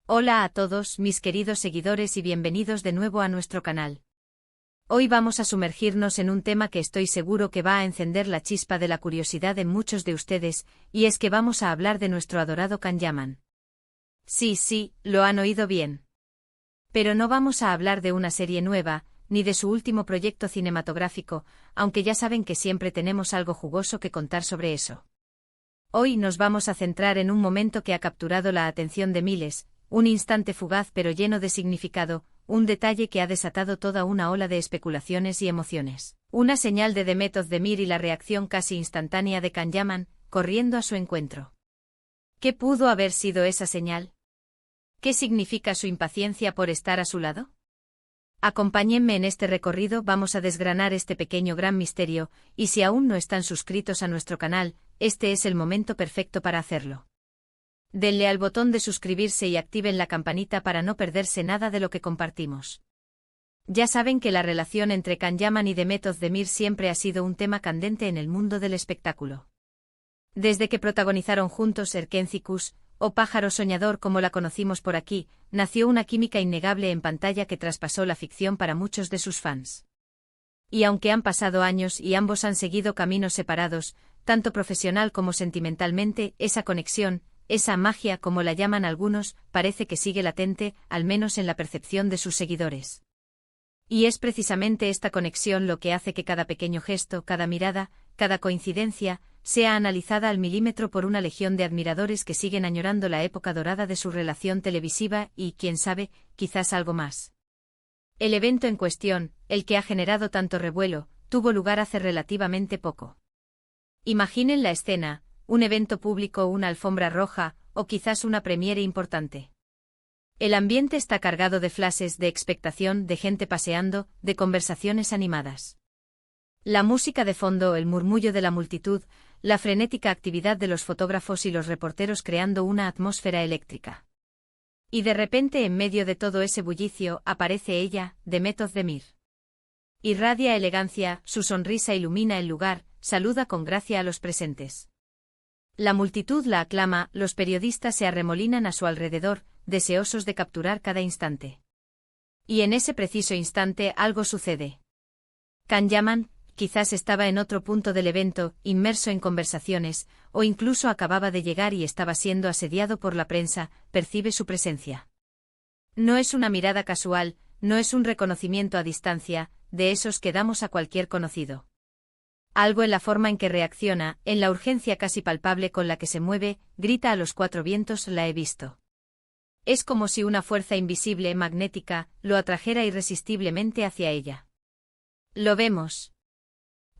Hola a todos, mis queridos seguidores y bienvenidos de nuevo a nuestro canal. Hoy vamos a sumergirnos en un tema que estoy seguro que va a encender la chispa de la curiosidad en muchos de ustedes, y es que vamos a hablar de nuestro adorado Kanyaman. Sí, lo han oído bien. Pero no vamos a hablar de una serie nueva, ni de su último proyecto cinematográfico, aunque ya saben que siempre tenemos algo jugoso que contar sobre eso. Hoy nos vamos a centrar en un momento que ha capturado la atención de miles, un instante fugaz pero lleno de significado, un detalle que ha desatado toda una ola de especulaciones y emociones. Una señal de Demet Özdemir y la reacción casi instantánea de Kanyaman, corriendo a su encuentro. ¿Qué pudo haber sido esa señal? ¿Qué significa su impaciencia por estar a su lado? Acompáñenme en este recorrido, vamos a desgranar este pequeño gran misterio, y si aún no están suscritos a nuestro canal, este es el momento perfecto para hacerlo. Denle al botón de suscribirse y activen la campanita para no perderse nada de lo que compartimos. Ya saben que la relación entre Kanyaman y Demet Özdemir siempre ha sido un tema candente en el mundo del espectáculo. Desde que protagonizaron juntos Erkencikus, o Pájaro Soñador como la conocimos por aquí, nació una química innegable en pantalla que traspasó la ficción para muchos de sus fans. Y aunque han pasado años y ambos han seguido caminos separados, tanto profesional como sentimentalmente, esa conexión, esa magia como la llaman algunos, parece que sigue latente, al menos en la percepción de sus seguidores. Y es precisamente esta conexión lo que hace que cada pequeño gesto, cada mirada, cada coincidencia, sea analizada al milímetro por una legión de admiradores que siguen añorando la época dorada de su relación televisiva y, quién sabe, quizás algo más. El evento en cuestión, el que ha generado tanto revuelo, tuvo lugar hace relativamente poco. Imaginen la escena, un evento público, una alfombra roja, o quizás una premiere importante. El ambiente está cargado de flashes, de expectación, de gente paseando, de conversaciones animadas. La música de fondo, el murmullo de la multitud, la frenética actividad de los fotógrafos y los reporteros creando una atmósfera eléctrica. Y de repente en medio de todo ese bullicio aparece ella, Demet Özdemir. Irradia elegancia, su sonrisa ilumina el lugar, saluda con gracia a los presentes. La multitud la aclama, los periodistas se arremolinan a su alrededor, deseosos de capturar cada instante. Y en ese preciso instante algo sucede. Kanyaman, quizás estaba en otro punto del evento, inmerso en conversaciones, o incluso acababa de llegar y estaba siendo asediado por la prensa, percibe su presencia. No es una mirada casual, no es un reconocimiento a distancia, de esos que damos a cualquier conocido. Algo en la forma en que reacciona, en la urgencia casi palpable con la que se mueve, grita a los cuatro vientos: la he visto. Es como si una fuerza invisible, magnética, lo atrajera irresistiblemente hacia ella. Lo vemos.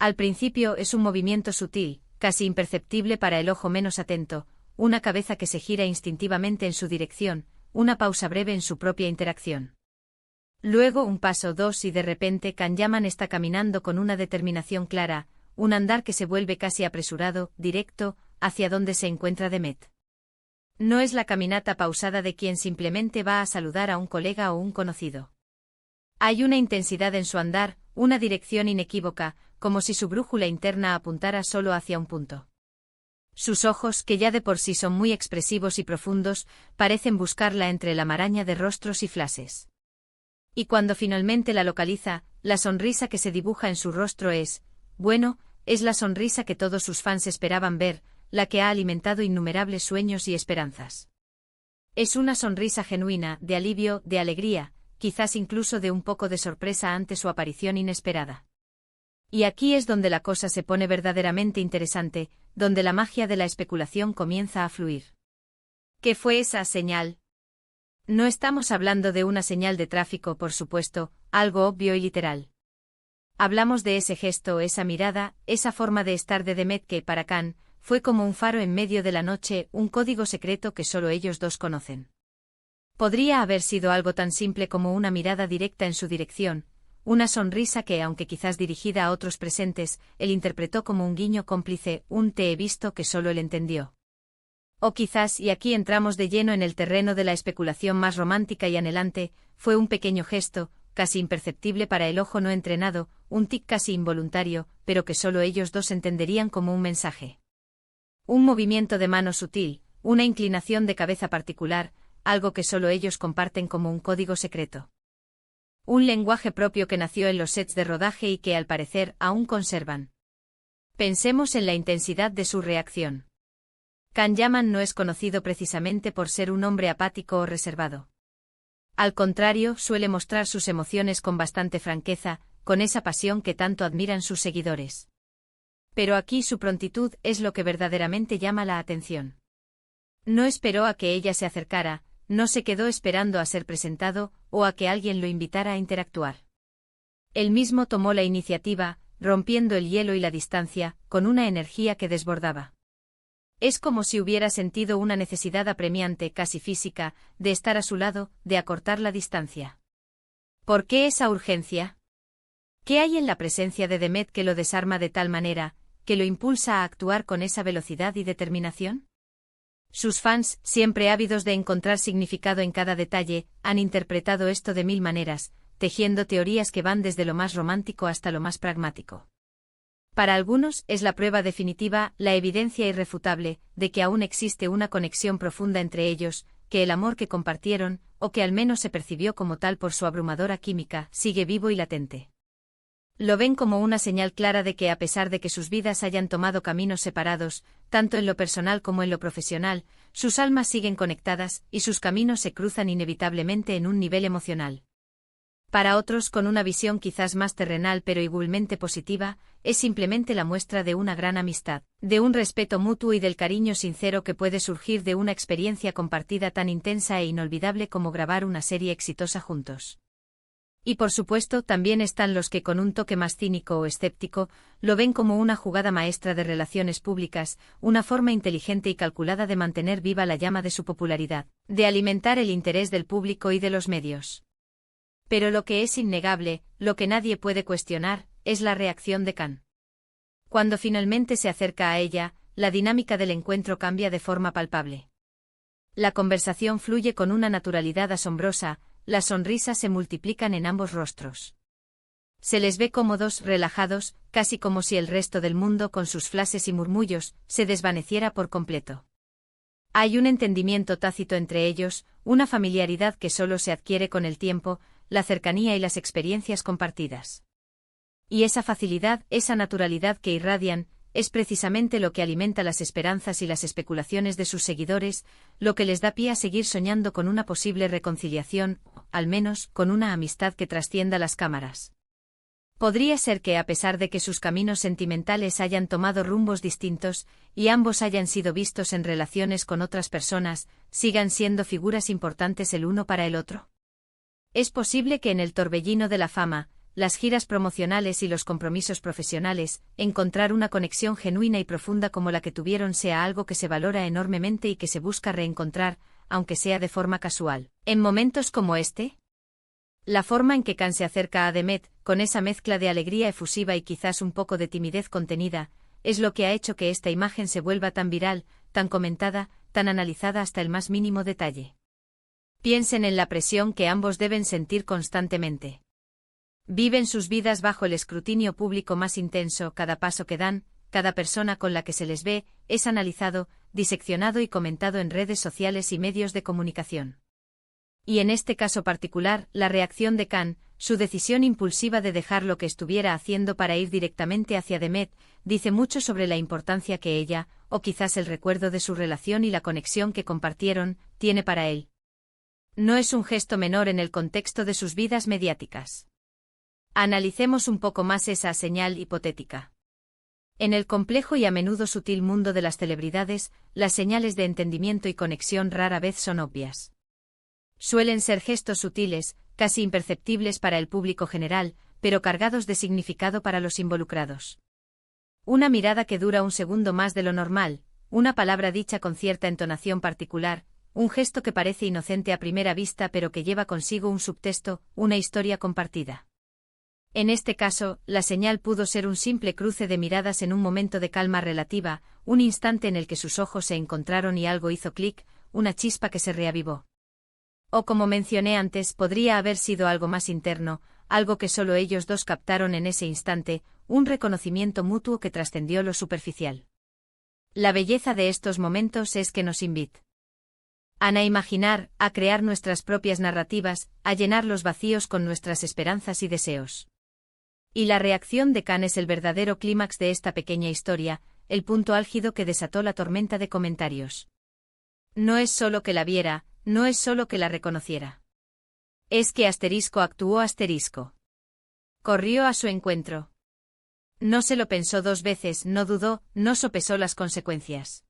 Al principio es un movimiento sutil, casi imperceptible para el ojo menos atento, una cabeza que se gira instintivamente en su dirección, una pausa breve en su propia interacción. Luego un paso, dos y de repente Kanyaman está caminando con una determinación clara, un andar que se vuelve casi apresurado, directo, hacia donde se encuentra Demet. No es la caminata pausada de quien simplemente va a saludar a un colega o un conocido. Hay una intensidad en su andar, una dirección inequívoca, como si su brújula interna apuntara solo hacia un punto. Sus ojos, que ya de por sí son muy expresivos y profundos, parecen buscarla entre la maraña de rostros y flashes. Y cuando finalmente la localiza, la sonrisa que se dibuja en su rostro es, bueno, es la sonrisa que todos sus fans esperaban ver, la que ha alimentado innumerables sueños y esperanzas. Es una sonrisa genuina, de alivio, de alegría, quizás incluso de un poco de sorpresa ante su aparición inesperada. Y aquí es donde la cosa se pone verdaderamente interesante, donde la magia de la especulación comienza a fluir. ¿Qué fue esa señal? No estamos hablando de una señal de tráfico, por supuesto, algo obvio y literal. Hablamos de ese gesto, esa mirada, esa forma de estar de Demet que, para Khan, fue como un faro en medio de la noche, un código secreto que solo ellos dos conocen. Podría haber sido algo tan simple como una mirada directa en su dirección, una sonrisa que, aunque quizás dirigida a otros presentes, él interpretó como un guiño cómplice, un te he visto que solo él entendió. O quizás, y aquí entramos de lleno en el terreno de la especulación más romántica y anhelante, fue un pequeño gesto, casi imperceptible para el ojo no entrenado, un tic casi involuntario, pero que solo ellos dos entenderían como un mensaje. Un movimiento de mano sutil, una inclinación de cabeza particular, algo que solo ellos comparten como un código secreto. Un lenguaje propio que nació en los sets de rodaje y que al parecer aún conservan. Pensemos en la intensidad de su reacción. Can Yaman no es conocido precisamente por ser un hombre apático o reservado. Al contrario, suele mostrar sus emociones con bastante franqueza, con esa pasión que tanto admiran sus seguidores. Pero aquí su prontitud es lo que verdaderamente llama la atención. No esperó a que ella se acercara, no se quedó esperando a ser presentado o a que alguien lo invitara a interactuar. Él mismo tomó la iniciativa, rompiendo el hielo y la distancia, con una energía que desbordaba. Es como si hubiera sentido una necesidad apremiante, casi física, de estar a su lado, de acortar la distancia. ¿Por qué esa urgencia? ¿Qué hay en la presencia de Demet que lo desarma de tal manera, que lo impulsa a actuar con esa velocidad y determinación? Sus fans, siempre ávidos de encontrar significado en cada detalle, han interpretado esto de mil maneras, tejiendo teorías que van desde lo más romántico hasta lo más pragmático. Para algunos es la prueba definitiva, la evidencia irrefutable, de que aún existe una conexión profunda entre ellos, que el amor que compartieron, o que al menos se percibió como tal por su abrumadora química, sigue vivo y latente. Lo ven como una señal clara de que a pesar de que sus vidas hayan tomado caminos separados, tanto en lo personal como en lo profesional, sus almas siguen conectadas y sus caminos se cruzan inevitablemente en un nivel emocional. Para otros, con una visión quizás más terrenal pero igualmente positiva, es simplemente la muestra de una gran amistad, de un respeto mutuo y del cariño sincero que puede surgir de una experiencia compartida tan intensa e inolvidable como grabar una serie exitosa juntos. Y por supuesto también están los que con un toque más cínico o escéptico, lo ven como una jugada maestra de relaciones públicas, una forma inteligente y calculada de mantener viva la llama de su popularidad, de alimentar el interés del público y de los medios. Pero lo que es innegable, lo que nadie puede cuestionar, es la reacción de Can. Cuando finalmente se acerca a ella, la dinámica del encuentro cambia de forma palpable. La conversación fluye con una naturalidad asombrosa, las sonrisas se multiplican en ambos rostros. Se les ve cómodos, relajados, casi como si el resto del mundo con sus flashes y murmullos se desvaneciera por completo. Hay un entendimiento tácito entre ellos, una familiaridad que solo se adquiere con el tiempo, la cercanía y las experiencias compartidas. Y esa facilidad, esa naturalidad que irradian, es precisamente lo que alimenta las esperanzas y las especulaciones de sus seguidores, lo que les da pie a seguir soñando con una posible reconciliación, al menos con una amistad que trascienda las cámaras. Podría ser que a pesar de que sus caminos sentimentales hayan tomado rumbos distintos, y ambos hayan sido vistos en relaciones con otras personas, sigan siendo figuras importantes el uno para el otro. Es posible que en el torbellino de la fama, las giras promocionales y los compromisos profesionales, encontrar una conexión genuina y profunda como la que tuvieron sea algo que se valora enormemente y que se busca reencontrar, aunque sea de forma casual. ¿En momentos como este? La forma en que Can se acerca a Demet, con esa mezcla de alegría efusiva y quizás un poco de timidez contenida, es lo que ha hecho que esta imagen se vuelva tan viral, tan comentada, tan analizada hasta el más mínimo detalle. Piensen en la presión que ambos deben sentir constantemente. Viven sus vidas bajo el escrutinio público más intenso, cada paso que dan, cada persona con la que se les ve, es analizado, diseccionado y comentado en redes sociales y medios de comunicación. Y en este caso particular, la reacción de Can, su decisión impulsiva de dejar lo que estuviera haciendo para ir directamente hacia Demet, dice mucho sobre la importancia que ella, o quizás el recuerdo de su relación y la conexión que compartieron, tiene para él. No es un gesto menor en el contexto de sus vidas mediáticas. Analicemos un poco más esa señal hipotética. En el complejo y a menudo sutil mundo de las celebridades, las señales de entendimiento y conexión rara vez son obvias. Suelen ser gestos sutiles, casi imperceptibles para el público general, pero cargados de significado para los involucrados. Una mirada que dura un segundo más de lo normal, una palabra dicha con cierta entonación particular, un gesto que parece inocente a primera vista pero que lleva consigo un subtexto, una historia compartida. En este caso, la señal pudo ser un simple cruce de miradas en un momento de calma relativa, un instante en el que sus ojos se encontraron y algo hizo clic, una chispa que se reavivó. O como mencioné antes, podría haber sido algo más interno, algo que solo ellos dos captaron en ese instante, un reconocimiento mutuo que trascendió lo superficial. La belleza de estos momentos es que nos invita A imaginar, a crear nuestras propias narrativas, a llenar los vacíos con nuestras esperanzas y deseos. Y la reacción de Khan es el verdadero clímax de esta pequeña historia, el punto álgido que desató la tormenta de comentarios. No es solo que la viera, no es solo que la reconociera. Es que actuó. Corrió a su encuentro. No se lo pensó 2 veces, no dudó, no sopesó las consecuencias.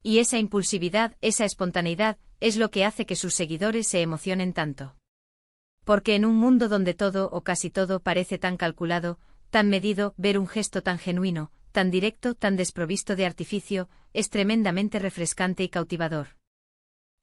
Y esa impulsividad, esa espontaneidad, es lo que hace que sus seguidores se emocionen tanto. Porque en un mundo donde todo o casi todo parece tan calculado, tan medido, ver un gesto tan genuino, tan directo, tan desprovisto de artificio, es tremendamente refrescante y cautivador.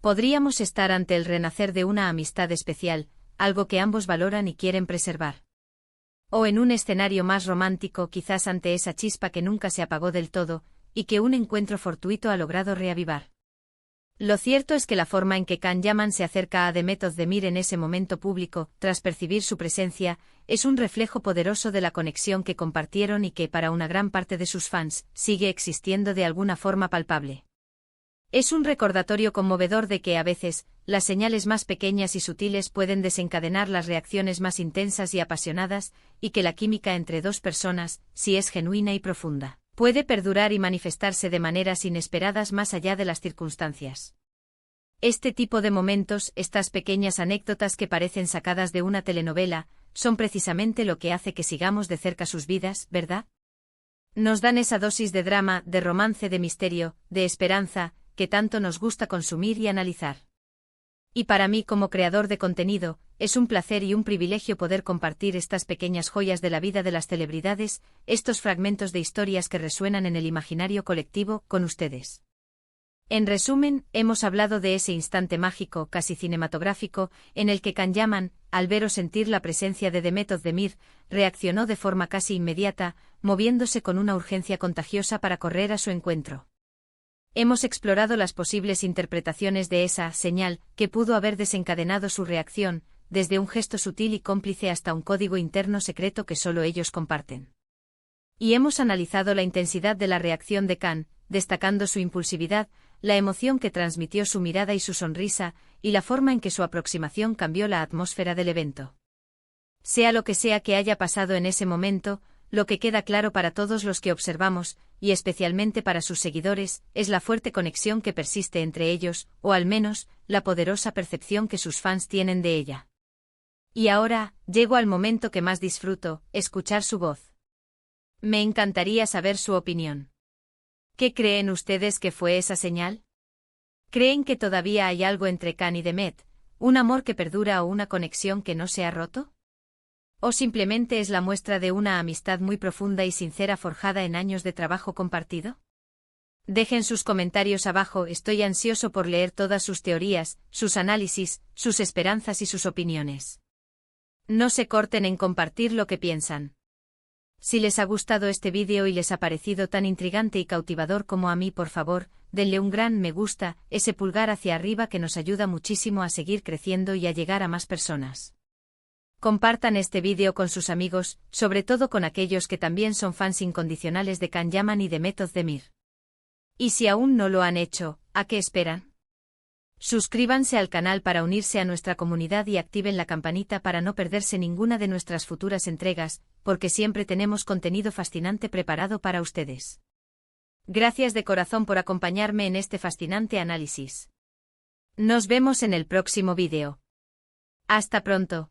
Podríamos estar ante el renacer de una amistad especial, algo que ambos valoran y quieren preservar. O en un escenario más romántico, quizás ante esa chispa que nunca se apagó del todo, y que un encuentro fortuito ha logrado reavivar. Lo cierto es que la forma en que Can Yaman se acerca a Demet Özdemir en ese momento público, tras percibir su presencia, es un reflejo poderoso de la conexión que compartieron y que, para una gran parte de sus fans, sigue existiendo de alguna forma palpable. Es un recordatorio conmovedor de que a veces, las señales más pequeñas y sutiles pueden desencadenar las reacciones más intensas y apasionadas, y que la química entre 2 personas, si es genuina y profunda, puede perdurar y manifestarse de maneras inesperadas más allá de las circunstancias. Este tipo de momentos, estas pequeñas anécdotas que parecen sacadas de una telenovela, son precisamente lo que hace que sigamos de cerca sus vidas, ¿verdad? Nos dan esa dosis de drama, de romance, de misterio, de esperanza, que tanto nos gusta consumir y analizar. Y para mí, como creador de contenido, es un placer y un privilegio poder compartir estas pequeñas joyas de la vida de las celebridades, estos fragmentos de historias que resuenan en el imaginario colectivo, con ustedes. En resumen, hemos hablado de ese instante mágico, casi cinematográfico, en el que Can Yaman, al ver o sentir la presencia de Demet Özdemir, reaccionó de forma casi inmediata, moviéndose con una urgencia contagiosa para correr a su encuentro. Hemos explorado las posibles interpretaciones de esa señal que pudo haber desencadenado su reacción, desde un gesto sutil y cómplice hasta un código interno secreto que solo ellos comparten. Y hemos analizado la intensidad de la reacción de Can, destacando su impulsividad, la emoción que transmitió su mirada y su sonrisa, y la forma en que su aproximación cambió la atmósfera del evento. Sea lo que sea que haya pasado en ese momento, lo que queda claro para todos los que observamos, y especialmente para sus seguidores, es la fuerte conexión que persiste entre ellos, o al menos, la poderosa percepción que sus fans tienen de ella. Y ahora, llego al momento que más disfruto, escuchar su voz. Me encantaría saber su opinión. ¿Qué creen ustedes que fue esa señal? ¿Creen que todavía hay algo entre Can y Demet, un amor que perdura o una conexión que no se ha roto? ¿O simplemente es la muestra de una amistad muy profunda y sincera forjada en años de trabajo compartido? Dejen sus comentarios abajo, estoy ansioso por leer todas sus teorías, sus análisis, sus esperanzas y sus opiniones. No se corten en compartir lo que piensan. Si les ha gustado este vídeo y les ha parecido tan intrigante y cautivador como a mí, por favor, denle un gran me gusta, ese pulgar hacia arriba que nos ayuda muchísimo a seguir creciendo y a llegar a más personas. Compartan este vídeo con sus amigos, sobre todo con aquellos que también son fans incondicionales de Can Yaman y Demet Özdemir. Y si aún no lo han hecho, ¿a qué esperan? Suscríbanse al canal para unirse a nuestra comunidad y activen la campanita para no perderse ninguna de nuestras futuras entregas, porque siempre tenemos contenido fascinante preparado para ustedes. Gracias de corazón por acompañarme en este fascinante análisis. Nos vemos en el próximo vídeo. Hasta pronto.